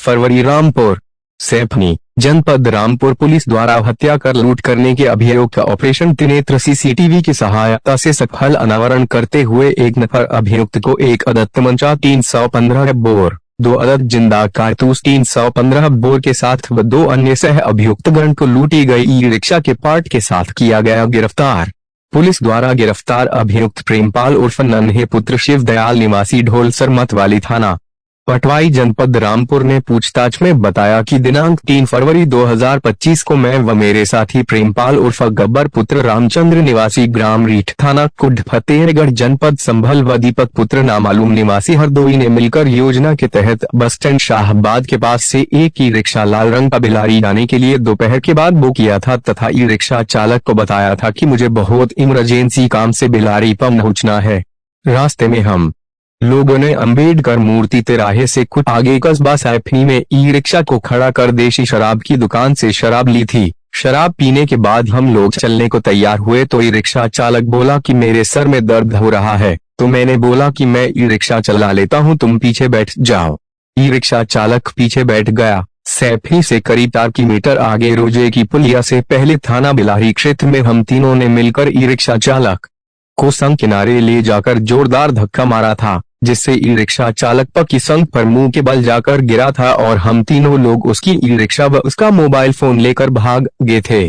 फरवरी रामपुर सैफनी जनपद रामपुर पुलिस द्वारा हत्या कर लूट करने के अभियुक्त ऑपरेशन त्रिनेत्र सीसीटीवी की सहायता से सफल अनावरण करते हुए एक नफर अभियुक्त को एक अदद तमंचा 315 बोर, 2 अदद जिंदा कारतूस 315 बोर के साथ व 2 अन्य सह अभियुक्त गण को लूटी गई ई रिक्शा के पार्ट के साथ किया गया गिरफ्तार। पुलिस द्वारा गिरफ्तार अभियुक्त प्रेमपाल उर्फ नन्हे पुत्र शिव दयाल निवासी ढोलसर मतवाली थाना पटवाई जनपद रामपुर ने पूछताछ में बताया कि दिनांक 3 फरवरी 2025 को मैं व मेरे साथी प्रेमपाल उर्फ गब्बर पुत्र रामचंद्र निवासी ग्राम रीठ थाना कुड्ड फतेहगढ़ जनपद संभल व दीपक पुत्र नामालूम निवासी हरदोई ने मिलकर योजना के तहत बस स्टैंड शाहबाद के पास से एक ई रिक्शा लाल रंग का बिलारी जाने के लिए दोपहर के बाद बुक किया था तथा ई रिक्शा चालक को बताया था कि मुझे बहुत इमरजेंसी काम से बिलारी पहुंचना है। रास्ते में हम लोगों ने अंबेडकर मूर्ति तिराहे से कुछ आगे कस्बा सैफनी में ई रिक्शा को खड़ा कर देशी शराब की दुकान से शराब ली थी। शराब पीने के बाद हम लोग चलने को तैयार हुए तो ई रिक्शा चालक बोला कि मेरे सर में दर्द हो रहा है, तो मैंने बोला कि मैं ई रिक्शा चला लेता हूं, तुम पीछे बैठ जाओ। ई रिक्शा चालक पीछे बैठ गया। सैफनी से करीब 4 किलोमीटर आगे रोजे की पुलिया से पहले थाना बिलारी क्षेत्र में हम तीनों ने मिलकर ई रिक्शा चालक को संग किनारे ले जाकर जोरदार धक्का मारा था, जिससे ई रिक्शा चालक पक्की संग पर मुंह के बल जाकर गिरा था और हम तीनों लोग उसकी ई रिक्शा व उसका मोबाइल फोन लेकर भाग गए थे।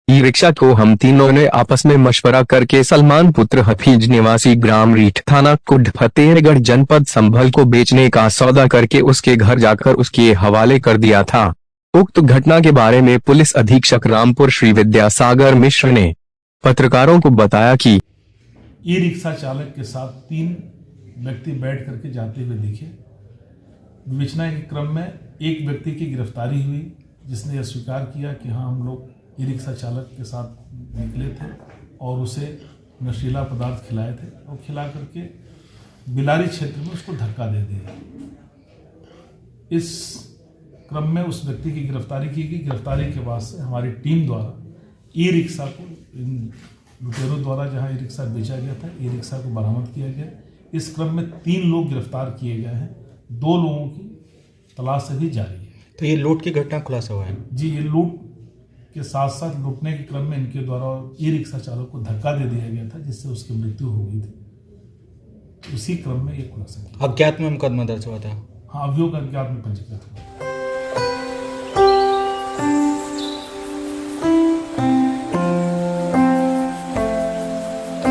ई रिक्शा को हम तीनों ने आपस में मशवरा करके सलमान पुत्र हफीज निवासी ग्राम रीठ थाना कुड्ड फतेहगढ़ जनपद संभल को बेचने का सौदा करके उसके घर जाकर उसके हवाले कर दिया था। उक्त घटना के बारे में पुलिस अधीक्षक रामपुर श्री विद्यासागर मिश्र ने पत्रकारों को बताया कि ई रिक्शा चालक के साथ 3 व्यक्ति बैठ करके जाते हुए दिखे। विवेचना के क्रम में एक व्यक्ति की गिरफ्तारी हुई, जिसने यह स्वीकार किया कि हाँ, हम लोग ई रिक्शा चालक के साथ निकले थे और उसे नशीला पदार्थ खिलाए थे और खिला करके बिलारी क्षेत्र में उसको धक्का दे दिया। इस क्रम में उस व्यक्ति की गिरफ्तारी की गई। गिरफ्तारी के बाद से हमारी टीम द्वारा ई रिक्शा को लुटेरों द्वारा जहाँ ई रिक्शा बेचा गया था, ई रिक्शा को बरामद किया गया। इस क्रम में 3 लोग गिरफ्तार किए गए हैं, 2 लोगों की तलाश अभी जारी है। तो ये लूट की घटना खुलासा हुआ है? जी, ये लूट के साथ साथ लूटने के क्रम में इनके द्वारा ई रिक्शा चालक को धक्का दे दिया गया था, जिससे उसकी मृत्यु हो गई थी। उसी क्रम में ये खुलासा किया। अज्ञात में मुकदमा दर्ज हुआ था? हाँ, अभियोग अज्ञात में पंजीकृत हुआ।